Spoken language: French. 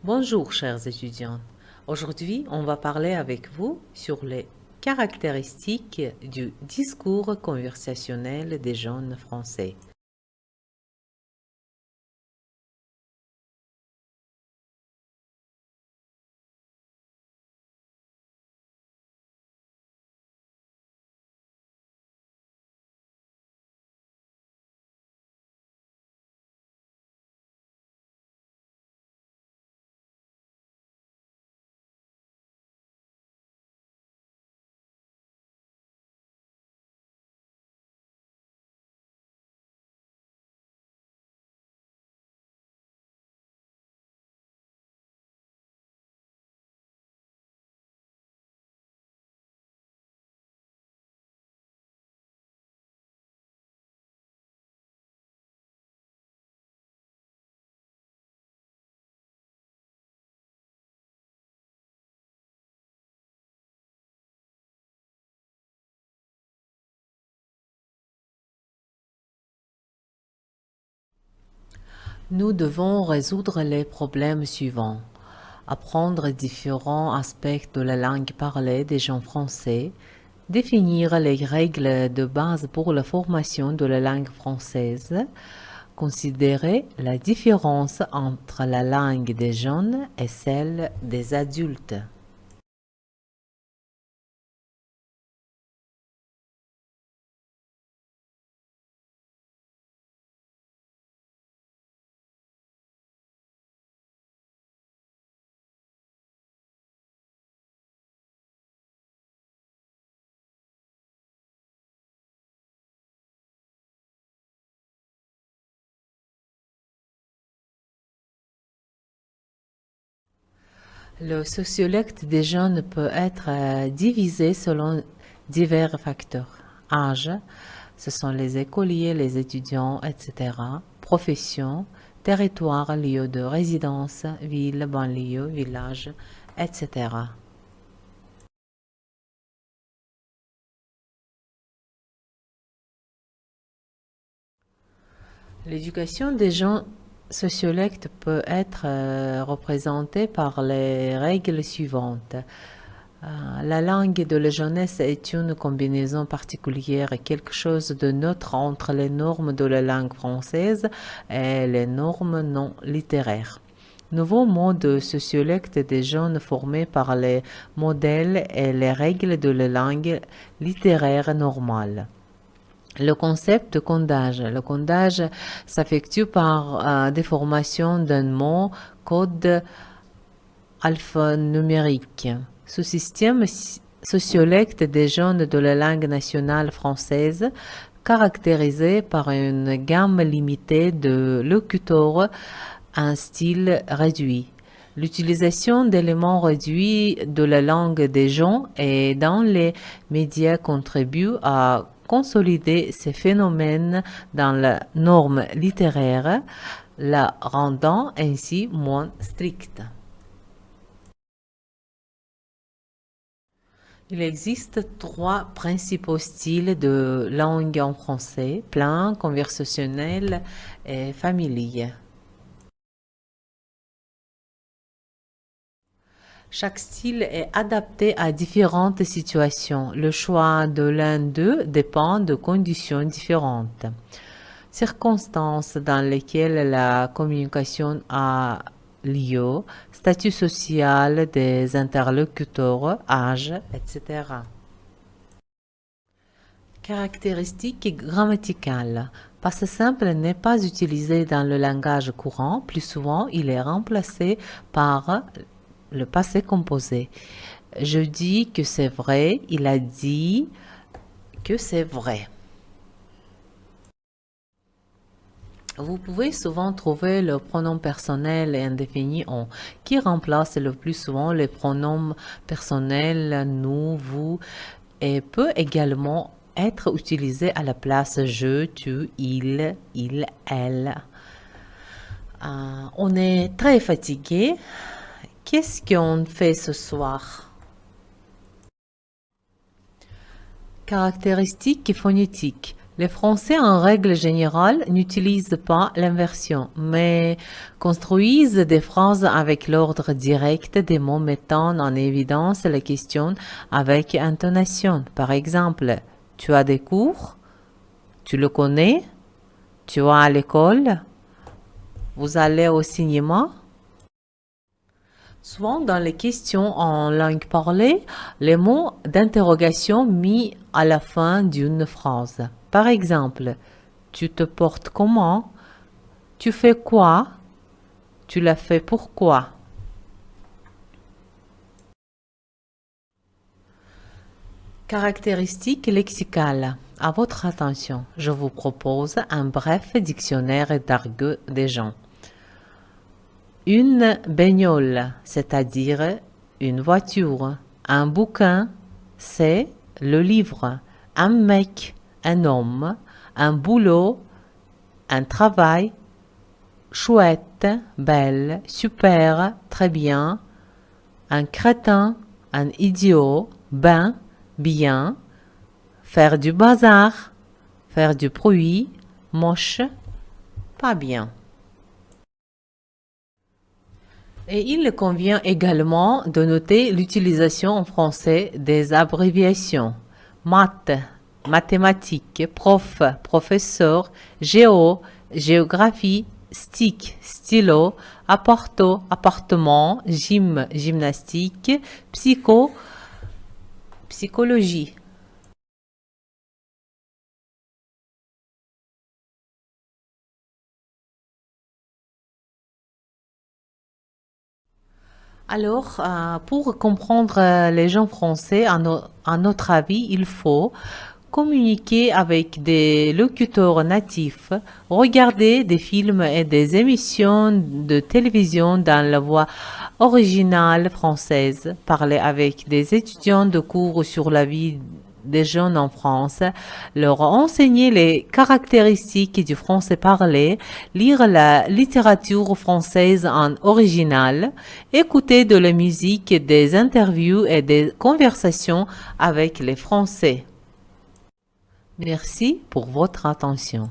Bonjour chers étudiants. Aujourd'hui, on va parler avec vous sur les caractéristiques du discours conversationnel des jeunes français. Nous devons résoudre les problèmes suivants. Apprendre différents aspects de la langue parlée des gens français, définir les règles de base pour la formation de la langue française, considérer la différence entre la langue des jeunes et celle des adultes. Le sociolecte des jeunes peut être divisé selon divers facteurs. Âge, ce sont les écoliers, les étudiants, etc. Profession, territoire, lieu de résidence, ville, banlieue, village, etc. L'éducation des gens sociolectes peut être représentée par les règles suivantes. La langue de la jeunesse est une combinaison particulière, quelque chose de neutre entre les normes de la langue française et les normes non littéraires. Nouveau mode sociolecte des jeunes formés par les modèles et les règles de la langue littéraire normale. Le concept de codage. Le codage s'effectue par déformation d'un mot code alphanumérique. Ce système sociolecte des jeunes de la langue nationale française, caractérisé par une gamme limitée de locuteurs, un style réduit. L'utilisation d'éléments réduits de la langue des gens et dans les médias contribue à consolider ces phénomènes dans la norme littéraire, la rendant ainsi moins stricte. Il existe trois principaux styles de langue en français, plein, conversationnel et familier. Chaque style est adapté à différentes situations. Le choix de l'un d'eux dépend de conditions différentes. Circonstances dans lesquelles la communication a lieu, statut social des interlocuteurs, âge, etc. Caractéristiques grammaticales. Passé simple n'est pas utilisé dans le langage courant. Plus souvent, il est remplacé par le passé composé. Je dis que c'est vrai. Il a dit que c'est vrai. Vous pouvez souvent trouver le pronom personnel et indéfini on, qui remplace le plus souvent les pronoms personnels nous, vous, et peut également être utilisé à la place je, tu, il, elle. On est très fatigué. Qu'est-ce qu'on fait ce soir? Caractéristiques phonétiques. Les Français, en règle générale, n'utilisent pas l'inversion, mais construisent des phrases avec l'ordre direct des mots mettant en évidence la question avec intonation. Par exemple, tu as des cours, tu le connais, tu vas à l'école, vous allez au cinéma. Souvent, dans les questions en langue parlée, les mots d'interrogation mis à la fin d'une phrase. Par exemple, tu te portes comment? Tu fais quoi? Tu l'as fait pourquoi? Caractéristiques lexicales. À votre attention, je vous propose un bref dictionnaire d'argot des gens. Une bagnole, c'est-à-dire une voiture. Un bouquin, c'est le livre. Un mec, un homme. Un boulot, un travail. Chouette, belle, super, très bien. Un crétin, un idiot. Ben, bien. Faire du bazar, faire du bruit. Moche, pas bien. Et il convient également de noter l'utilisation en français des abréviations. Maths, mathématiques, prof, professeur, géo, géographie, stick, stylo, apparto, appartement, gym, gymnastique, psycho, psychologie. Alors, pour comprendre les gens français, à notre avis, il faut communiquer avec des locuteurs natifs, regarder des films et des émissions de télévision dans la voix originale française, parler avec des étudiants de cours sur la vie des jeunes en France, leur enseigner les caractéristiques du français parlé, lire la littérature française en original, écouter de la musique, des interviews et des conversations avec les Français. Merci pour votre attention.